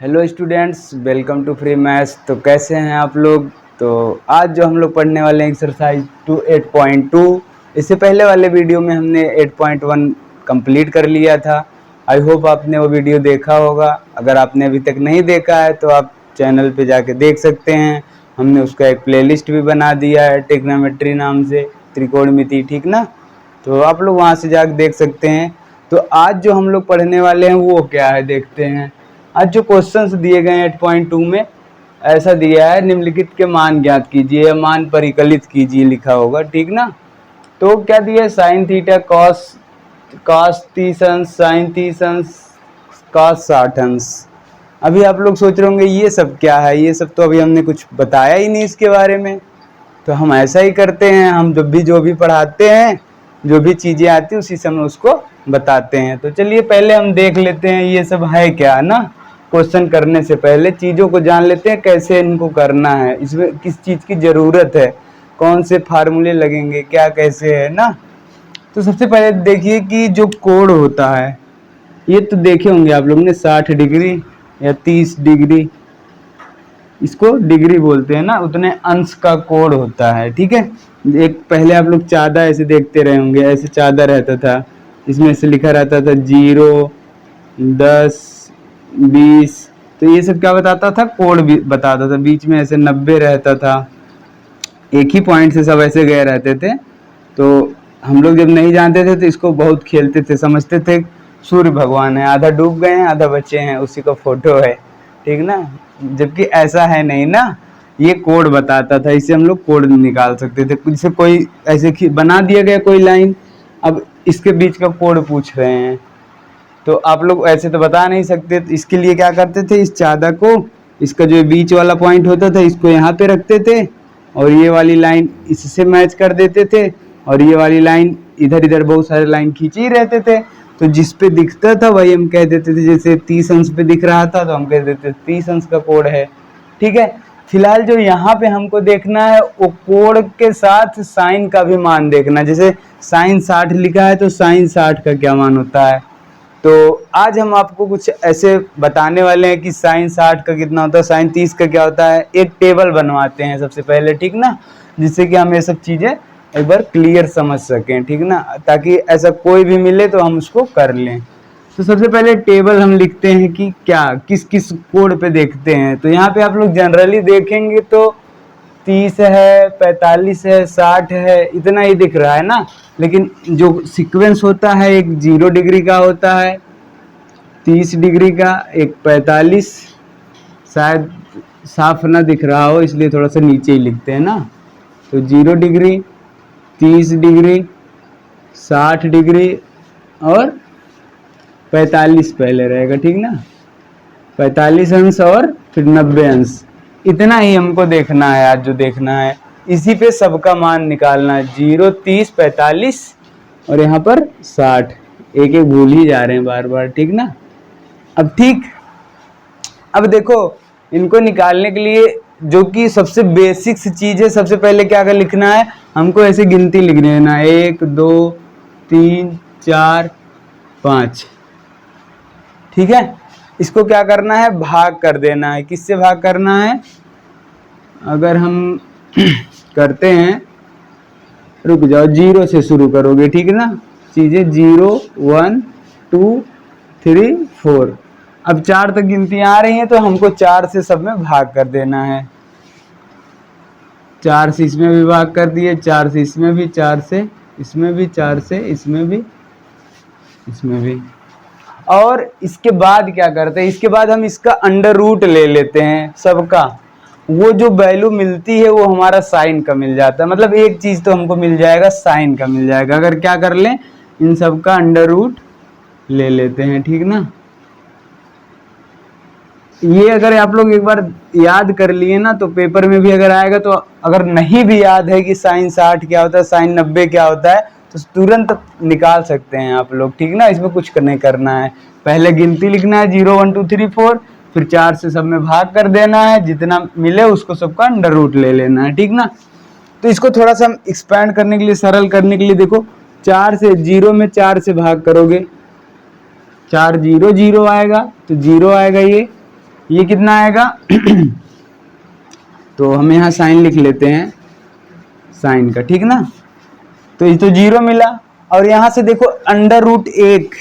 Hello students, welcome to free maths. तो कैसे हैं आप लोग। तो आज जो हम लोग पढ़ने वाले हैं एक्सरसाइज 8.2। इससे पहले वाले वीडियो में हमने 8.1 कंप्लीट कर लिया था। आई होप आपने वो वीडियो देखा होगा। अगर आपने अभी तक नहीं देखा है तो आप चैनल पे जाके देख सकते हैं। हमने उसका एक प्लेलिस्ट भी बना दिया है ट्रिग्नोमेट्री नाम से, त्रिकोणमिति, ठीक ना। तो आप लोग वहाँ से जाके देख सकते हैं। तो आज जो हम लोग पढ़ने वाले हैं वो क्या है देखते हैं। आज जो क्वेश्चंस दिए गए हैं 8.2 में ऐसा दिया है, निम्नलिखित के मान ज्ञात कीजिए या मान परिकलित कीजिए लिखा होगा, ठीक ना। तो क्या दिया है, साइन थीटा कॉस 30 अंश, साइन 30 अंश, कॉस 60 अंश। अभी आप लोग सोच रहे होंगे ये सब क्या है, ये सब तो अभी हमने कुछ बताया ही नहीं इसके बारे में। तो हम ऐसा ही करते हैं, हम जब भी जो भी पढ़ाते हैं, जो भी चीज़ें आती हैं उसी समय उसको बताते हैं। तो चलिए पहले हम देख लेते हैं ये सब है क्या ना। क्वेश्चन करने से पहले चीज़ों को जान लेते हैं, कैसे इनको करना है, इसमें किस चीज़ की ज़रूरत है, कौन से फार्मूले लगेंगे, क्या कैसे है ना। तो सबसे पहले देखिए कि जो कोण होता है, ये तो देखे होंगे आप लोग ने, 60 डिग्री या 30 डिग्री, इसको डिग्री बोलते हैं ना। उतने अंश का कोण होता है, ठीक है। एक पहले आप लोग चाँदा ऐसे देखते रहे होंगे, ऐसे चाँदा रहता था, इसमें से लिखा रहता था 0, 10, 20। तो ये सब क्या बताता था, कोण भी बताता था। बीच में ऐसे 90 रहता था, एक ही पॉइंट से सब ऐसे गए रहते थे। तो हम लोग जब नहीं जानते थे तो इसको बहुत खेलते थे, समझते थे सूर्य भगवान है, आधा डूब गए हैं आधा बचे हैं, उसी का फोटो है, ठीक ना। जबकि ऐसा है नहीं ना, ये कोड बताता था, इससे हम लोग कोड निकाल सकते थे। जैसे कोई ऐसे बना दिया गया कोई लाइन, अब इसके बीच का कोड पूछ रहे हैं तो आप लोग ऐसे तो बता नहीं सकते। तो इसके लिए क्या करते थे, इस चाँदा को, इसका जो बीच वाला पॉइंट होता था इसको यहाँ पे रखते थे और ये वाली लाइन इससे मैच कर देते थे और ये वाली लाइन इधर इधर बहुत सारे लाइन खींचे ही रहते थे। तो जिस पे दिखता था वही हम कह देते थे। जैसे 30 अंश पे दिख रहा था तो हम कह देते थे 30 अंश का कोण है, ठीक है। फिलहाल जो यहाँ पे हमको देखना है वो कोण के साथ साइन का भी मान देखना। जैसे साइन 60 लिखा है तो साइन 60 का क्या मान होता है। तो आज हम आपको कुछ ऐसे बताने वाले हैं कि साइन 60 का कितना होता है, साइन 30 का क्या होता है। एक टेबल बनवाते हैं सबसे पहले, ठीक ना, जिससे कि हम ये सब चीज़ें एक बार क्लियर समझ सकें, ठीक ना, ताकि ऐसा कोई भी मिले तो हम उसको कर लें। तो सबसे पहले टेबल हम लिखते हैं कि क्या किस किस कोड पे देखते हैं। तो यहाँ पे आप लोग जनरली देखेंगे तो 30 है, 45 है, 60 है, इतना ही दिख रहा है ना। लेकिन जो सीक्वेंस होता है, एक 0 डिग्री का होता है, 30 डिग्री का, एक 45, शायद साफ ना दिख रहा हो इसलिए थोड़ा सा नीचे ही लिखते हैं ना। तो 0 डिग्री, 30 डिग्री, 60 डिग्री और 45 पहले रहेगा, ठीक ना। 45 अंश और फिर 90 अंश, इतना ही हमको देखना है आज जो देखना है। इसी पे सबका मान निकालना है, 0, 30, 45 और यहाँ पर 60। एक एक भूल ही जा रहे हैं बार बार, ठीक ना। अब ठीक, अब देखो इनको निकालने के लिए जो कि सबसे बेसिक्स चीज़ है, सबसे पहले क्या कर लिखना है, हमको ऐसे गिनती लिख लेना है, 1, 2, 3, 4, 5, ठीक है। इसको क्या करना है, भाग कर देना है। किससे भाग करना है, अगर हम करते हैं, रुक जाओ, 0 से शुरू करोगे, ठीक है ना। चीज़ें 0, 1, 2, 3, 4। अब 4 तक गिनतियाँ आ रही हैं तो हमको 4 से सब में भाग कर देना है। 4 से इसमें भी भाग कर दिए, 4 से इसमें भी, 4 से इसमें भी, 4 से इसमें भी, इसमें भी। और इसके बाद क्या करते हैं, इसके बाद हम इसका अंडर रूट ले लेते हैं सबका। वो जो वैल्यू मिलती है वो हमारा साइन का मिल जाता है। मतलब एक चीज़ तो हमको मिल जाएगा, साइन का मिल जाएगा। अगर क्या कर लें, इन सब का अंडर रूट ले लेते हैं, ठीक ना। ये अगर आप लोग एक बार याद कर लिए ना तो पेपर में भी अगर आएगा, तो अगर नहीं भी याद है कि साइन 60 क्या होता है, साइन 90 क्या होता है, तो तुरंत निकाल सकते हैं आप लोग, ठीक ना। इसमें कुछ नहीं करना है, पहले गिनती लिखना है 0, 1, 2, 3, 4, फिर 4 से सब में भाग कर देना है, जितना मिले उसको सबका अंडर रूट ले लेना है, ठीक ना। तो इसको थोड़ा सा एक्सपैंड करने के लिए, सरल करने के लिए, देखो 4 से 0 में 4 से भाग करोगे, 4 0 0 आएगा तो 0 आएगा ये, ये कितना आएगा तो हम यहाँ साइन लिख लेते हैं साइन का, ठीक ना। तो ये तो 0 मिला। और यहाँ से देखो अंडर रूट 1,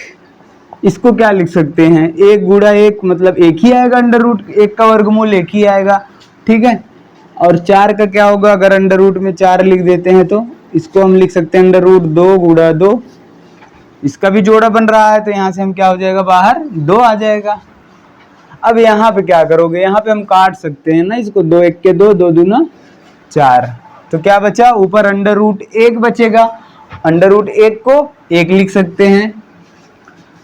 इसको क्या लिख सकते हैं, 1 गुणा 1 मतलब 1 ही आएगा, अंडर रूट 1 का वर्गमूल 1 ही आएगा, ठीक है। और 4 का क्या होगा, अगर अंडर रूट में 4 लिख देते हैं तो इसको हम लिख सकते हैं अंडर रूट 2 गुणा 2, इसका भी जोड़ा बन रहा है तो यहाँ से हम क्या हो जाएगा, बाहर 2 आ जाएगा। अब यहाँ पे क्या करोगे, यहाँ पे हम काट सकते हैं ना इसको, 2 1 के 2, 2 दूना 4, तो क्या बचा, ऊपर अंडर रूट 1 बचेगा, अंडर रूट 1 को 1 लिख सकते हैं।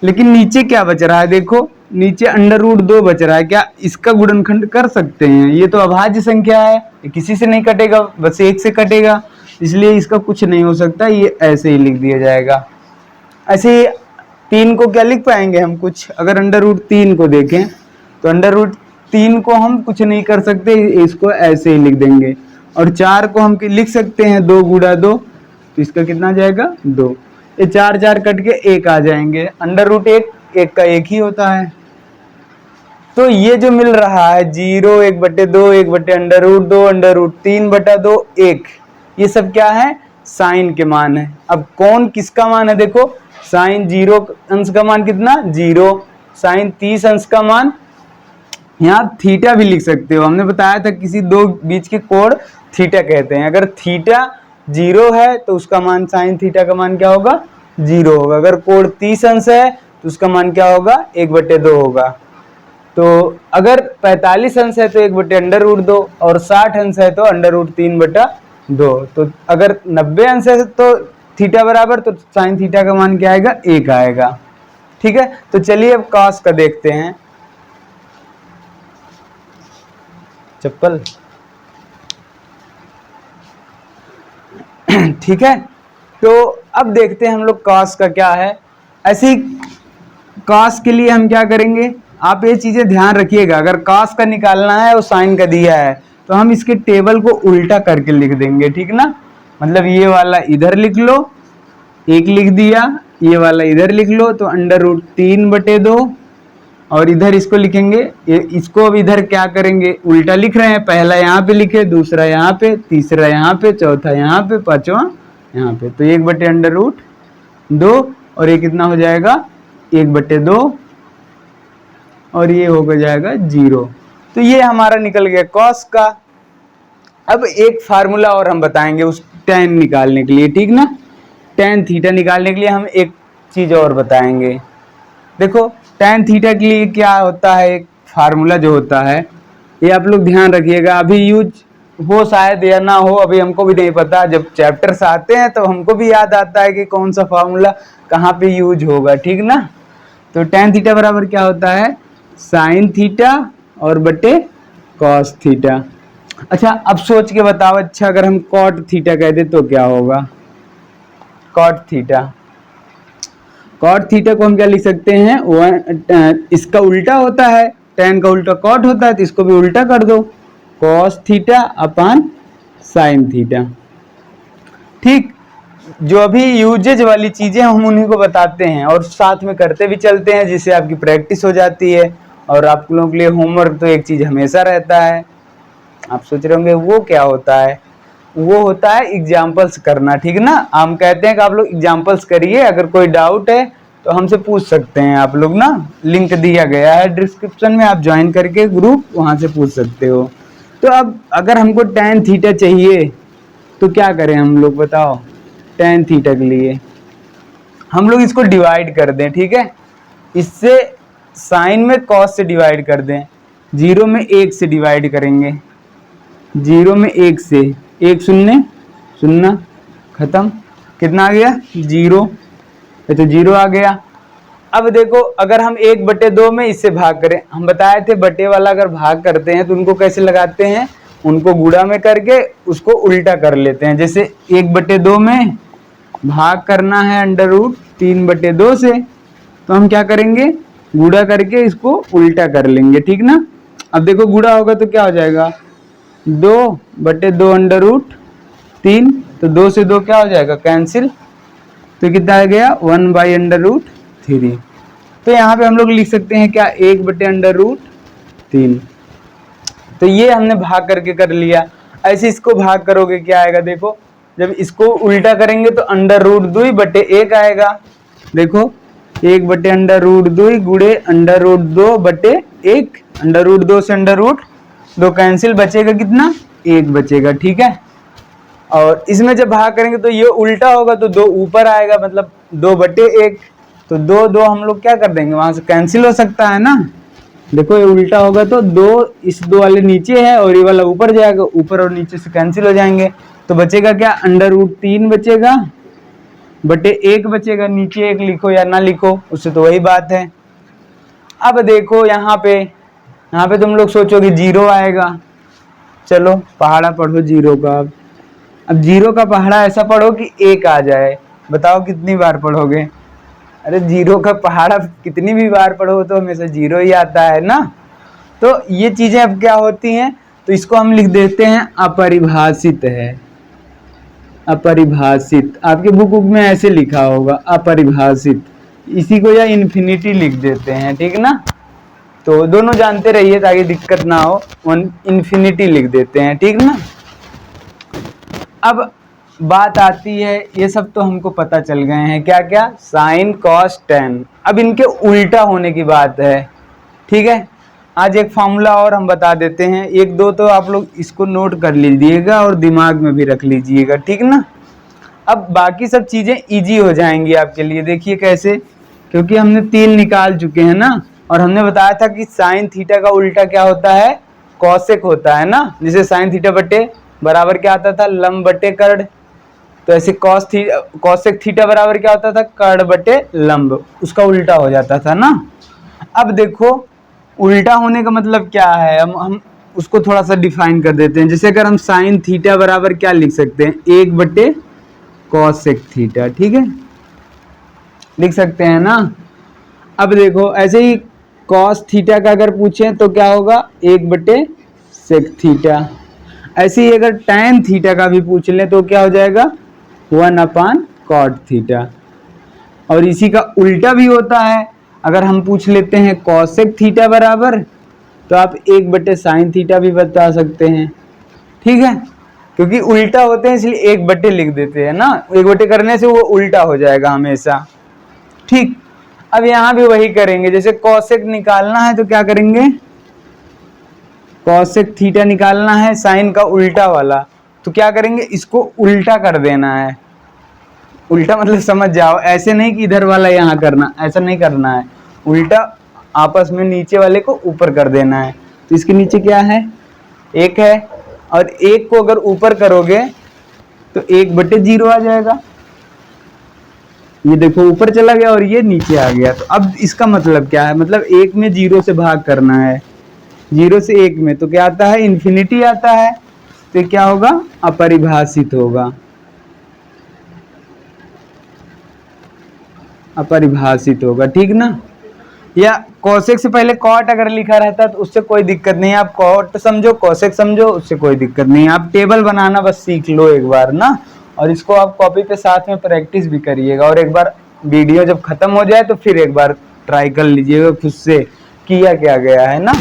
लेकिन नीचे क्या बच रहा है, देखो नीचे अंडर रूट 2 बच रहा है, क्या इसका गुणनखंड कर सकते हैं, ये तो अभाज्य संख्या है, ये किसी से नहीं कटेगा, बस 1 से कटेगा, इसलिए इसका कुछ नहीं हो सकता, ये ऐसे ही लिख दिया जाएगा। ऐसे ही 3 को क्या लिख पाएंगे हम कुछ, अगर अंडर रूट 3 को देखें तो अंडर रूट 3 को हम कुछ नहीं कर सकते, इसको ऐसे ही लिख देंगे। और 4 को हम लिख सकते हैं 2 गुणा 2, तो इसका कितना जाएगा 2, ये 4 4 कट के 1 आ जाएंगे, अंडर रूट 1 का 1 ही होता है। तो ये जो मिल रहा है 0 1/2 1/√2 अंडर रूट 3/2 1, ये सब क्या है, साइन के मान है। अब कौन किसका मान है, देखो साइन 0 अंश का मान कितना 0, साइन 30 अंश का मान, यहाँ थीटा भी लिख सकते हो, हमने बताया था किसी दो बीच के कोण थीटा कहते हैं। अगर थीटा 0 है तो उसका मान साइन थीटा का मान क्या होगा 0 होगा। अगर कोण 30 अंश है तो उसका मान क्या होगा 1/2 होगा। तो अगर 45 अंश है तो 1/√2 और 60 अंश है तो अंडर रूट 3/2। तो अगर 90 अंश है तो थीटा बराबर, तो साइन थीटा का मान क्या आएगा 1 आएगा, ठीक है। तो चलिए अब कॉस का देखते हैं, चप्पल ठीक है। तो अब देखते हैं हम लोग कॉस का क्या है। ऐसी कॉस के लिए हम क्या करेंगे, आप ये चीजें ध्यान रखिएगा, अगर कॉस का निकालना है और साइन का दिया है तो हम इसके टेबल को उल्टा करके लिख देंगे, ठीक ना। मतलब ये वाला इधर लिख लो, 1 लिख दिया, ये वाला इधर लिख लो, तो अंडर रूट 3/2, और इधर इसको लिखेंगे, इसको अब इधर क्या करेंगे, उल्टा लिख रहे हैं, पहला यहाँ पे लिखे, दूसरा यहाँ पे, तीसरा यहाँ पे, चौथा यहाँ पे, पांचवा यहाँ पे, तो 1/√2 और ये कितना हो जाएगा 1/2 और ये हो जाएगा 0। तो ये हमारा निकल गया कॉस का। अब एक फार्मूला और हम बताएंगे उस tan निकालने के लिए, ठीक ना। tan थीटा निकालने के लिए हम एक चीज और बताएंगे। देखो tan थीटा के लिए क्या होता है, एक फार्मूला जो होता है, ये आप लोग ध्यान रखिएगा, अभी यूज हो शायद या ना हो, अभी हमको भी नहीं पता, जब चैप्टर्स आते हैं तो हमको भी याद आता है कि कौन सा फार्मूला कहाँ पे यूज होगा, ठीक ना। तो tan थीटा बराबर क्या होता है, साइन थीटा और बटे कॉस थीटा। अच्छा अब सोच के बताओ, अच्छा अगर हम कॉट थीटा कह दे तो क्या होगा, कॉट थीटा, कॉट थीटा को हम क्या लिख सकते हैं, इसका उल्टा होता है, tan का उल्टा कॉट होता है, तो इसको भी उल्टा कर दो, cos theta upon sine theta, ठीक। जो अभी यूजेज वाली चीजें हम उन्हीं को बताते हैं और साथ में करते भी चलते हैं, जिससे आपकी प्रैक्टिस हो जाती है। और आप लोगों के लिए होमवर्क तो एक चीज हमेशा रहता है, आप सोच रहे होंगे वो क्या होता है, वो होता है एग्जाम्पल्स करना, ठीक ना। हम कहते हैं कि आप लोग एग्जाम्पल्स करिए, अगर कोई डाउट है तो हमसे पूछ सकते हैं आप लोग ना, लिंक दिया गया है डिस्क्रिप्शन में, आप ज्वाइन करके ग्रुप वहां से पूछ सकते हो। तो अब अगर हमको tan थीटा चाहिए तो क्या करें हम लोग, बताओ। tan थीटा के लिए हम लोग इसको डिवाइड कर दें, ठीक है, इससे साइन में कॉस से डिवाइड कर दें, 0 में 1 से डिवाइड करेंगे, 0 में 1 से, 1 शून्य शून्य खत्म, कितना आ गया 0, ये तो 0 आ गया। अब देखो अगर हम 1/2 में इससे भाग करें, हम बताए थे बटे वाला अगर भाग करते हैं तो उनको कैसे लगाते हैं, उनको गुणा में करके उसको उल्टा कर लेते हैं। जैसे 1/2 में भाग करना है अंडर रूट 3/2 से, तो हम क्या करेंगे, गुणा करके इसको उल्टा कर लेंगे, ठीक ना। अब देखो गुणा होगा तो क्या हो जाएगा 2/2 अंडर रूट 3, तो 2 से 2 क्या हो जाएगा कैंसिल, तो कितना आ गया 1/√3। तो यहाँ पे हम लोग लिख सकते हैं क्या 1/√3 3। तो ये हमने भाग करके कर लिया। ऐसे इसको भाग करोगे क्या आएगा, देखो जब इसको उल्टा करेंगे तो √2/1 आएगा। देखो 1/√2 गुड़े √2/1, √2 से √2 कैंसिल, बचेगा कितना, 1 बचेगा। ठीक है, और इसमें जब भाग करेंगे तो ये उल्टा होगा तो 2 ऊपर आएगा, मतलब 2/1। तो 2 हम लोग क्या कर देंगे, वहां से कैंसिल हो सकता है ना। देखो ये उल्टा होगा तो 2, इस 2 वाले नीचे है और ये वाला ऊपर जाएगा, ऊपर और नीचे से कैंसिल हो जाएंगे। तो बचेगा क्या, √3 बचेगा बटे 1 बचेगा। नीचे 1 लिखो या ना लिखो, उससे तो वही बात है। अब देखो यहाँ पे तुम लोग सोचोगे 0 आएगा। चलो पहाड़ा पढ़ो 0 का। अब 0 का पहाड़ा ऐसा पढ़ो कि 1 आ जाए। बताओ कितनी बार पढ़ोगे। अरे 0 का पहाड़ा कितनी भी बार पढ़ो तो हमेशा 0 ही आता है ना। तो ये चीजें अब क्या होती हैं, तो इसको हम लिख देते हैं अपरिभाषित है। अपरिभाषित आपके बुक में ऐसे लिखा होगा अपरिभाषित, इसी को या इन्फिनिटी लिख देते हैं, ठीक ना। तो दोनों जानते रहिए ताकि दिक्कत ना हो, इन्फिनिटी लिख देते हैं, ठीक ना। अब बात आती है, ये सब तो हमको पता चल गए हैं, क्या क्या, साइन कॉस टेन। अब इनके उल्टा होने की बात है, ठीक है। आज एक फॉर्मूला और हम बता देते हैं, 1-2 तो आप लोग इसको नोट कर लीजिएगा और दिमाग में भी रख लीजिएगा, ठीक ना। अब बाकी सब चीजें इजी हो जाएंगी आपके लिए। देखिए कैसे, क्योंकि हमने 3 निकाल चुके हैं ना, और हमने बताया था कि साइन थीटा का उल्टा क्या होता है, कॉसेक होता है ना। जैसे साइन थीटा बटे बराबर क्या आता था, लंब बटे कर्ण। तो ऐसे कॉसेक थीटा बराबर क्या होता था, कर्ण बटे लंब, उसका उल्टा हो जाता था ना। अब देखो उल्टा होने का मतलब क्या है, हम उसको थोड़ा सा डिफाइन कर देते हैं। जैसे अगर हम साइन थीटा बराबर क्या लिख सकते हैं, 1/कॉसेक थीटा, ठीक है, लिख सकते हैं ना। अब देखो ऐसे ही कॉस थीटा का अगर पूछें तो क्या होगा, 1/सेक थीटा। ऐसे ही अगर टैन थीटा का भी पूछ लें तो क्या हो जाएगा, 1/कॉट थीटा। और इसी का उल्टा भी होता है, अगर हम पूछ लेते हैं कॉसेक थीटा बराबर, तो आप 1/साइन थीटा भी बता सकते हैं, ठीक है। क्योंकि उल्टा होते हैं इसलिए 1/, लिख देते हैं ना, 1/, करने से वो उल्टा हो जाएगा हमेशा, ठीक। अब यहाँ भी वही करेंगे, जैसे कॉसेक निकालना है तो क्या करेंगे, कॉसेक थीटा निकालना है साइन का उल्टा वाला, तो क्या करेंगे, इसको उल्टा कर देना है। उल्टा मतलब समझ जाओ, ऐसे नहीं कि इधर वाला यहाँ करना, ऐसा नहीं करना है, उल्टा आपस में नीचे वाले को ऊपर कर देना है। तो इसके नीचे क्या है, 1 है, और 1 को अगर ऊपर करोगे तो 1/0 आ जाएगा। ये देखो ऊपर चला गया और ये नीचे आ गया। तो अब इसका मतलब क्या है, मतलब 1 में 0 से भाग करना है, 0 से 1 में, तो क्या आता है, इन्फिनिटी आता है। तो क्या होगा, अपरिभाषित होगा, अपरिभाषित होगा, ठीक ना। या कॉसेक से पहले कॉट अगर लिखा रहता तो उससे कोई दिक्कत नहीं है, आप कॉट समझो कॉसेक समझो, उससे कोई दिक्कत नहीं है। आप टेबल बनाना बस सीख लो एक बार ना, और इसको आप कॉपी पे साथ में प्रैक्टिस भी करिएगा, और एक बार वीडियो जब खत्म हो जाए तो फिर एक बार ट्राई कर लीजिएगा खुद से किया क्या गया है ना।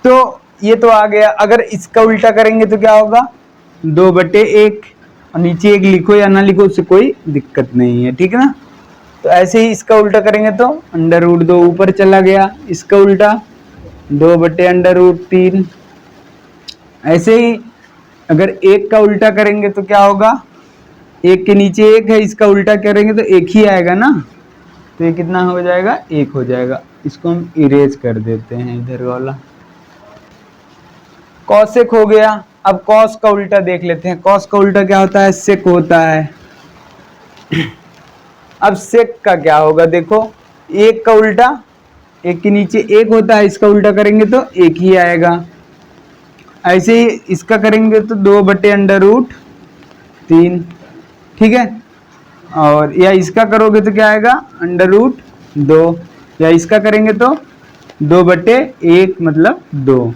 तो ये तो आ गया। अगर इसका उल्टा करेंगे तो क्या होगा, 2/1, और नीचे 1 लिखो या ना लिखो उससे कोई दिक्कत नहीं है, ठीक है ना। तो ऐसे ही इसका उल्टा करेंगे तो √2 ऊपर चला गया, इसका उल्टा 2/√3। ऐसे ही अगर 1 का उल्टा करेंगे तो क्या होगा, 1 के नीचे 1 है, इसका उल्टा करेंगे तो 1 ही आएगा ना। तो ये कितना हो जाएगा, 1 हो जाएगा। इसको हम इरेज कर देते हैं इधर वाला। कॉसेक हो गया। अब कॉस का उल्टा देख लेते हैं, कॉस का उल्टा क्या होता है, सेक होता है। अब सेक का क्या होगा, देखो 1 का उल्टा, 1 के नीचे 1 होता है, इसका उल्टा करेंगे तो 1 ही आएगा। ऐसे ही इसका करेंगे तो 2/√3, ठीक है। और या इसका करोगे तो क्या आएगा, √2, या इसका करेंगे तो 2/1 मतलब 2।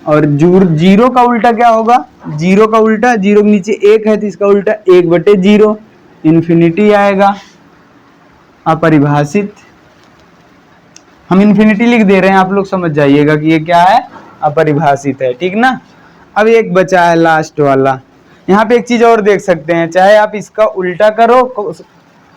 और 0 का उल्टा क्या होगा, 0 का उल्टा, 0 के नीचे 1 है तो इसका उल्टा 1/0, इन्फिनिटी आएगा, अपरिभाषित। हम इन्फिनिटी लिख दे रहे हैं, आप लोग समझ जाइएगा कि ये क्या है, अपरिभाषित है, ठीक ना। अब एक बचा है लास्ट वाला। यहाँ पे एक चीज और देख सकते हैं, चाहे आप इसका उल्टा करो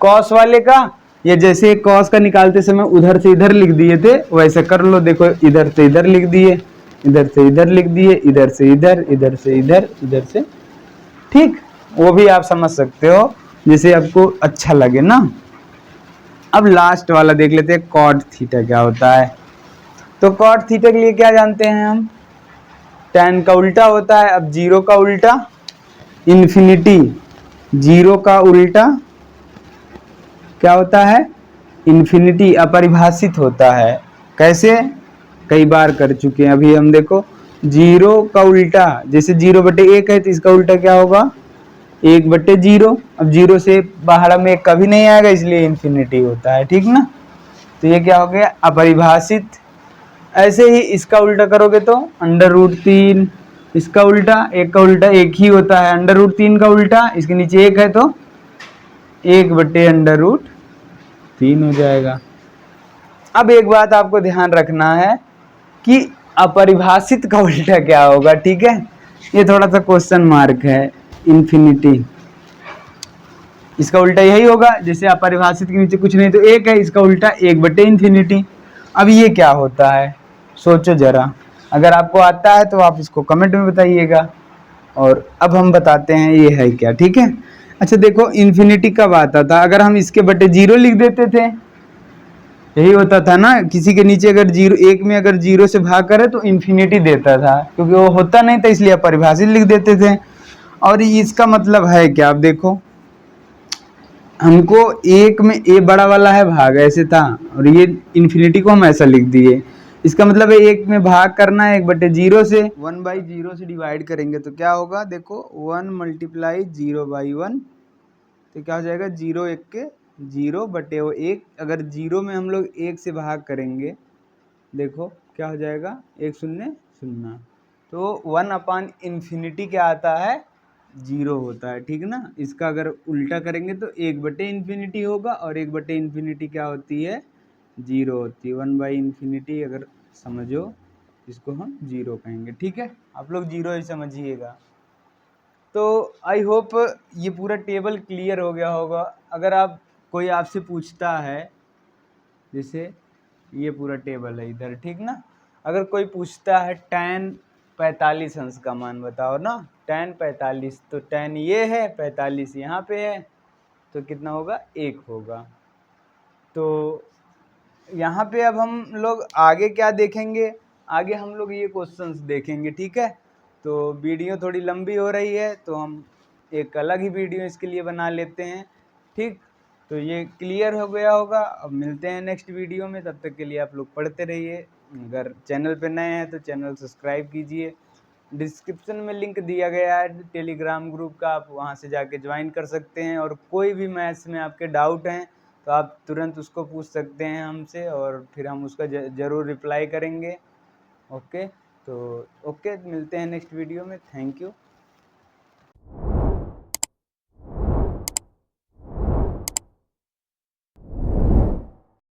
कॉस वाले का, या जैसे कॉस का निकालते समय उधर से इधर लिख दिए थे वैसे कर लो। देखो इधर से इधर लिख दिए, इधर से इधर लिख दिए, इधर से इधर, इधर से इधर, इधर से, ठीक, वो भी आप समझ सकते हो जैसे आपको अच्छा लगे ना। अब लास्ट वाला देख लेते हैं, कॉट थीटा क्या होता है। तो कॉट थीटा के लिए क्या जानते हैं हम, tan का उल्टा होता है। अब जीरो का उल्टा इन्फिनिटी, जीरो का उल्टा क्या होता है, इन्फिनिटी, अपरिभाषित होता है। कैसे, कई बार कर चुके हैं। अभी हम देखो जीरो का उल्टा, जैसे 0/1 है तो इसका उल्टा क्या होगा, 1/0। अब जीरो से बाहर में कभी नहीं आएगा, इसलिए इन्फिनिटी होता है, ठीक ना। तो ये क्या हो गया, अपरिभाषित। ऐसे ही इसका उल्टा करोगे तो √3, इसका उल्टा, एक का उल्टा एक ही होता है, √3 का उल्टा इसके नीचे एक है तो 1/√3 हो जाएगा। अब एक बात आपको ध्यान रखना है कि अपरिभाषित का उल्टा क्या होगा, ठीक है, ये थोड़ा सा क्वेश्चन मार्क है। इन्फिनिटी, इसका उल्टा यही होगा, जैसे अपरिभाषित के नीचे कुछ नहीं तो एक है, इसका उल्टा 1/∞। अब ये क्या होता है, सोचो जरा, अगर आपको आता है तो आप इसको कमेंट में बताइएगा, और अब हम बताते हैं ये है क्या, ठीक है। अच्छा देखो, इन्फिनिटी कब आता था, अगर हम इसके बटे 0 लिख देते थे, यही होता था ना, किसी के नीचे अगर 0, एक में अगर 0 से भाग करे तो इन्फिनिटी देता था, क्योंकि वो होता नहीं था इसलिए अपरिभाषित लिख देते थे। और इसका मतलब है क्या, आप देखो, हमको एक में ए बड़ा वाला है भाग, ऐसे था, और ये इन्फिनिटी को हम ऐसा लिख दिए। इसका मतलब है एक में भाग करना है 1/0 से, 1/0 से डिवाइड करेंगे तो क्या होगा, देखो 1 × 0/1, तो क्या हो जाएगा, 0 1 के 0 बटे वो 1। अगर 0 में हम लोग 1 से भाग करेंगे, देखो क्या हो जाएगा, 1 0 0, तो 1/∞ क्या आता है, 0 होता है, ठीक ना। इसका अगर उल्टा करेंगे तो 1/∞ होगा, और 1/∞ क्या होती है, 0 होती है। 1/∞ अगर समझो इसको हम 0 कहेंगे, ठीक है, आप लोग 0 ही समझिएगा। तो आई होप ये पूरा टेबल क्लियर हो गया होगा। अगर आप कोई आपसे पूछता है, जैसे ये पूरा टेबल है इधर, ठीक ना, अगर कोई पूछता है tan 45 अंश का मान बताओ ना, tan 45, तो tan ये है, 45 यहाँ पे है, तो कितना होगा, 1 होगा। तो यहाँ पे अब हम लोग आगे क्या देखेंगे, आगे हम लोग ये क्वेश्चंस देखेंगे, ठीक है। तो वीडियो थोड़ी लंबी हो रही है, तो हम एक अलग ही वीडियो इसके लिए बना लेते हैं, ठीक। तो ये क्लियर हो गया होगा। अब मिलते हैं नेक्स्ट वीडियो में, तब तक के लिए आप लोग पढ़ते रहिए। अगर चैनल पे नए हैं तो चैनल सब्सक्राइब कीजिए। डिस्क्रिप्शन में लिंक दिया गया है टेलीग्राम ग्रुप का, आप वहाँ से जाके ज्वाइन कर सकते हैं, और कोई भी मैथ्स में आपके डाउट हैं तो आप तुरंत उसको पूछ सकते हैं हमसे, और फिर हम उसका ज़रूर रिप्लाई करेंगे। ओके, तो ओके, मिलते हैं नेक्स्ट वीडियो में। Thank you.